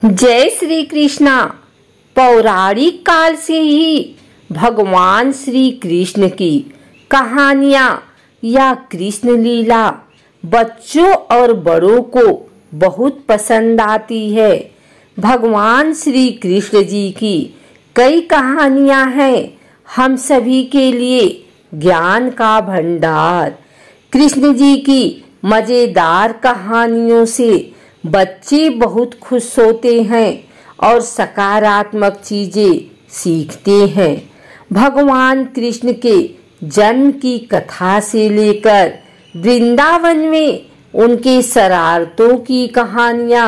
जय श्री कृष्णा। पौराणिक काल से ही भगवान श्री कृष्ण की कहानियाँ या कृष्ण लीला बच्चों और बड़ों को बहुत पसंद आती है। भगवान श्री कृष्ण जी की कई कहानियाँ हैं हम सभी के लिए ज्ञान का भंडार। कृष्ण जी की मजेदार कहानियों से बच्चे बहुत खुश होते हैं और सकारात्मक चीजें सीखते हैं। भगवान कृष्ण के जन्म की कथा से लेकर वृंदावन में उनके शरारतों की कहानियाँ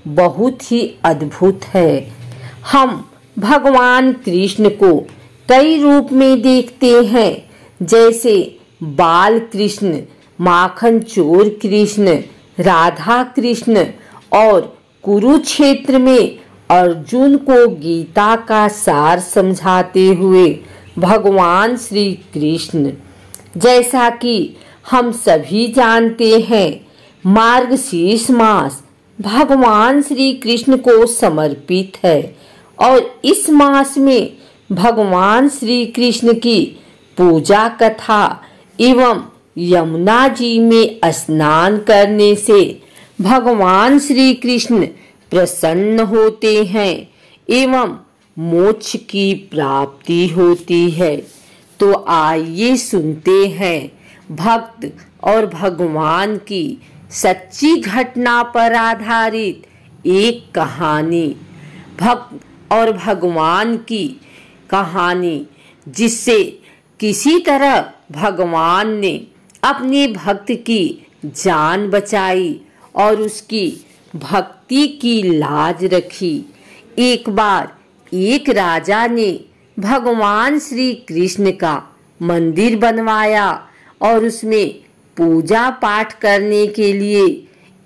बहुत ही अद्भुत है। हम भगवान कृष्ण को कई रूप में देखते हैं, जैसे बाल कृष्ण, माखन चोर कृष्ण, राधा कृष्ण और कुरुक्षेत्र में अर्जुन को गीता का सार समझाते हुए भगवान श्री कृष्ण। जैसा कि हम सभी जानते हैं, मार्गशीर्ष मास भगवान श्री कृष्ण को समर्पित है और इस मास में भगवान श्री कृष्ण की पूजा कथा एवं यमुना जी में स्नान करने से भगवान श्री कृष्ण प्रसन्न होते हैं एवं मोक्ष की प्राप्ति होती है। तो आइए सुनते हैं भक्त और भगवान की सच्ची घटना पर आधारित एक कहानी। भक्त और भगवान की कहानी, जिससे किसी तरह भगवान ने अपने भक्त की जान बचाई और उसकी भक्ति की लाज रखी। एक बार एक राजा ने भगवान श्री कृष्ण का मंदिर बनवाया और उसमें पूजा पाठ करने के लिए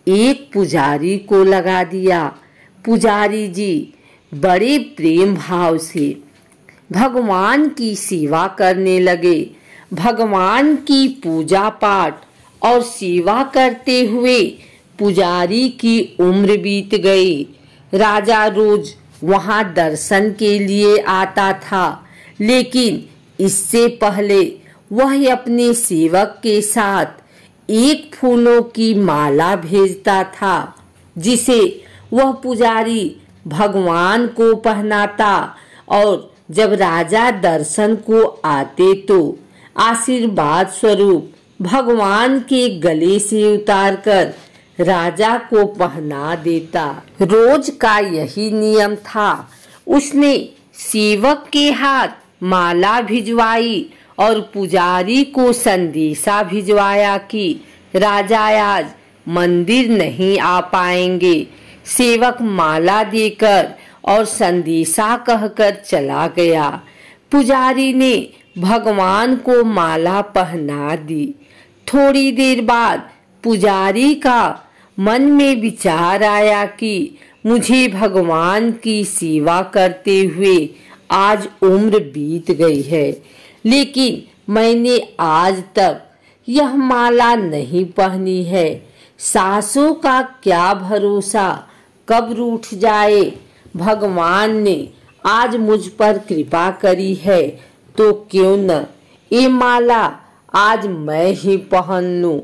एक पुजारी को लगा दिया। पुजारी जी बड़े प्रेम भाव से भगवान की सेवा करने लगे। भगवान की पूजा पाठ और सेवा करते हुए पुजारी की उम्र बीत गई। राजा रोज वहां दर्शन के लिए आता था, लेकिन इससे पहले वह अपने सेवक के साथ एक फूलों की माला भेजता था, जिसे वह पुजारी भगवान को पहनाता और जब राजा दर्शन को आते तो आशीर्वाद स्वरूप भगवान के गले से उतारकर राजा को पहना देता। रोज का यही नियम था। उसने सेवक के हाथ माला भिजवाई और पुजारी को संदेशा भिजवाया कि राजा आज मंदिर नहीं आ पाएंगे। सेवक माला देकर और संदेशा कहकर चला गया। पुजारी ने भगवान को माला पहना दी। थोड़ी देर बाद पुजारी का मन में विचार आया कि मुझे भगवान की सेवा करते हुए आज उम्र बीत गई है, लेकिन मैंने आज तक यह माला नहीं पहनी है। सासों का क्या भरोसा कब रूठ जाए। भगवान ने आज मुझ पर कृपा करी है, तो क्यों न ये माला आज मैं ही पहन लूं।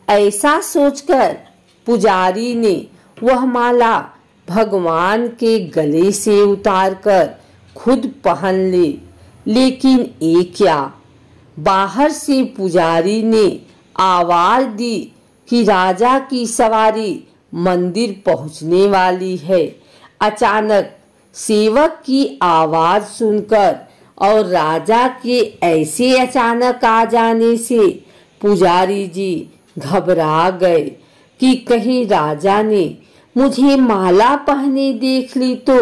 ऐसा सोचकर पुजारी ने वह माला भगवान के गले से उतारकर खुद पहन ली। लेकिन ये क्या, बाहर से पुजारी ने आवाज दी कि राजा की सवारी मंदिर पहुंचने वाली है। अचानक सेवक की आवाज सुनकर और राजा के ऐसे अचानक आ जाने से पुजारी जी घबरा गए कि कहीं राजा ने मुझे माला पहने देख ली तो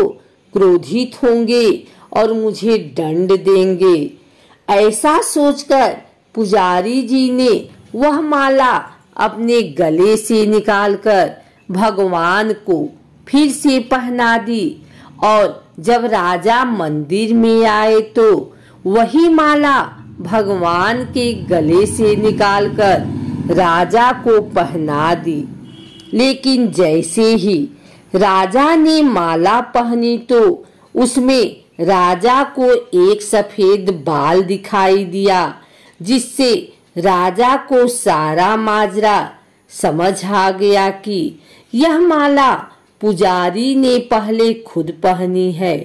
क्रोधित होंगे और मुझे दंड देंगे। ऐसा सोचकर पुजारी जी ने वह माला अपने गले से निकालकर भगवान को फिर से पहना दी और जब राजा मंदिर में आए तो वही माला भगवान के गले से निकालकर राजा को पहना दी। लेकिन जैसे ही राजा ने माला पहनी तो उसमें राजा को एक सफेद बाल दिखाई दिया, जिससे राजा को सारा माजरा समझ आ गया कि यह माला पुजारी ने पहले खुद पहनी है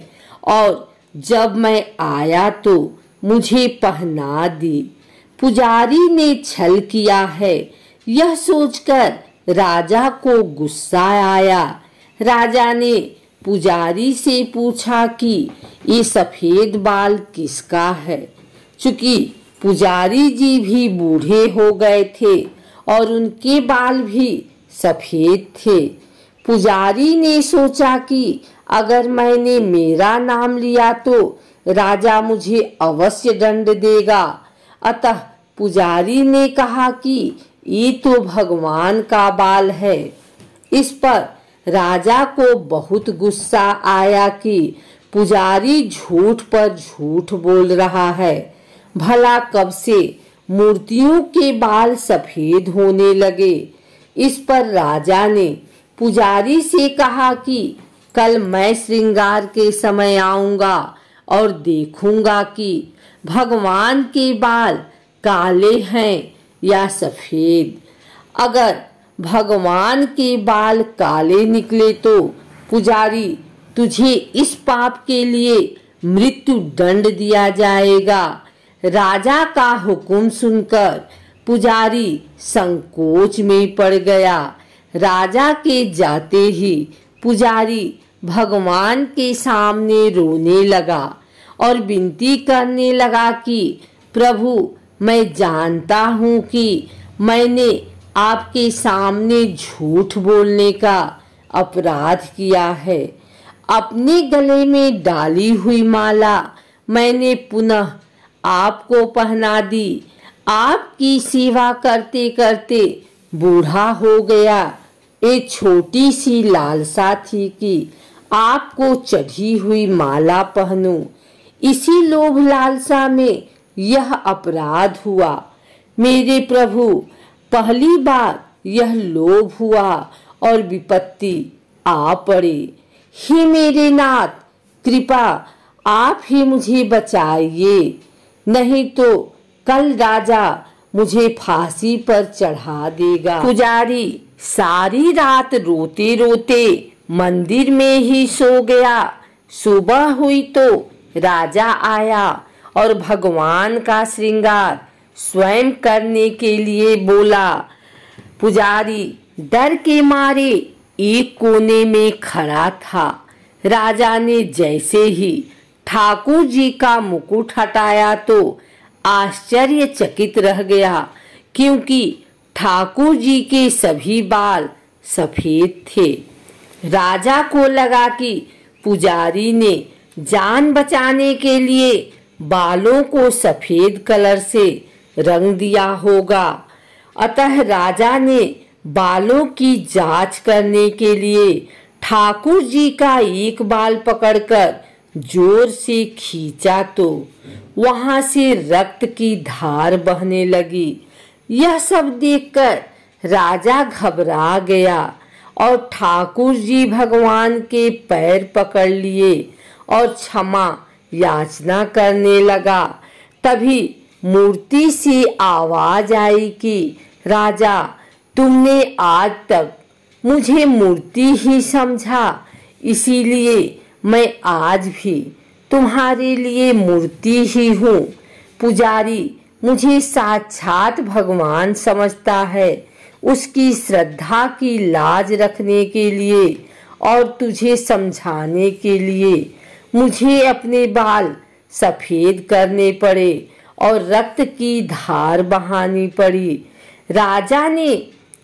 और जब मैं आया तो मुझे पहना दी। पुजारी ने छल किया है, यह सोचकर राजा को गुस्सा आया। राजा ने पुजारी से पूछा कि ये सफेद बाल किसका है। चूंकि पुजारी जी भी बूढ़े हो गए थे और उनके बाल भी सफेद थे। पुजारी ने सोचा कि अगर मैंने मेरा नाम लिया तो राजा मुझे अवश्य दंड देगा। अतः पुजारी ने कहा कि ये तो भगवान का बाल है। इस पर राजा को बहुत गुस्सा आया कि पुजारी झूठ पर झूठ बोल रहा है। भला कब से मूर्तियों के बाल सफेद होने लगे। इस पर राजा ने पुजारी से कहा कि कल मैं श्रृंगार के समय आऊंगा और देखूंगा कि भगवान के बाल काले हैं या सफेद। अगर भगवान के बाल काले निकले तो पुजारी तुझे इस पाप के लिए मृत्यु दंड दिया जाएगा। राजा का हुक्म सुनकर पुजारी संकोच में पड़ गया। राजा के जाते ही पुजारी भगवान के सामने रोने लगा और विनती करने लगा कि प्रभु, मैं जानता हूँ कि मैंने आपके सामने झूठ बोलने का अपराध किया है। अपने गले में डाली हुई माला मैंने पुनः आपको पहना दी। आपकी सेवा करते करते बूढ़ा हो गया। एक छोटी सी लालसा थी कि आपको चढ़ी हुई माला पहनूं। इसी लोभ लालसा में यह अपराध हुआ। मेरे प्रभु, पहली बार यह लोभ हुआ और विपत्ति आ पड़ी। हे मेरे नाथ, कृपा आप ही मुझे बचाइए, नहीं तो कल राजा मुझे फांसी पर चढ़ा देगा। पुजारी सारी रात रोते रोते मंदिर में ही सो गया। सुबह हुई तो राजा आया और भगवान का श्रृंगार स्वयं करने के लिए बोला। पुजारी डर के मारे एक कोने में खड़ा था। राजा ने जैसे ही ठाकुर जी का मुकुट हटाया तो आश्चर्यचकित रह गया, क्योंकि ठाकुर जी के सभी बाल सफेद थे। राजा को लगा कि पुजारी ने जान बचाने के लिए बालों को सफेद कलर से रंग दिया होगा। अतः राजा ने बालों की जांच करने के लिए ठाकुर जी का एक बाल पकड़कर जोर से खींचा तो वहां से रक्त की धार बहने लगी। यह सब देखकर राजा घबरा गया और ठाकुर जी भगवान के पैर पकड़ लिए और क्षमा याचना करने लगा। तभी मूर्ति से आवाज आई कि राजा, तुमने आज तक मुझे मूर्ति ही समझा, इसीलिए मैं आज भी तुम्हारे लिए मूर्ति ही हूँ। पुजारी मुझे साक्षात भगवान समझता है। उसकी श्रद्धा की लाज रखने के लिए और तुझे समझाने के लिए मुझे अपने बाल सफेद करने पड़े और रक्त की धार बहानी पड़ी। राजा ने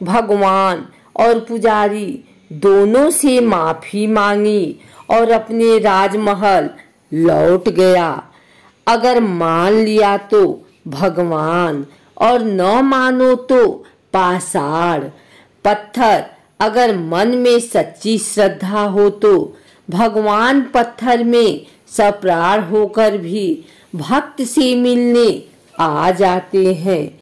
भगवान और पुजारी दोनों से माफी मांगी और अपने राजमहल लौट गया। अगर मान लिया तो भगवान और न मानो तो पाषाण पत्थर। अगर मन में सच्ची श्रद्धा हो तो भगवान पत्थर में सप्राण होकर भी भक्त से मिलने आ जाते हैं।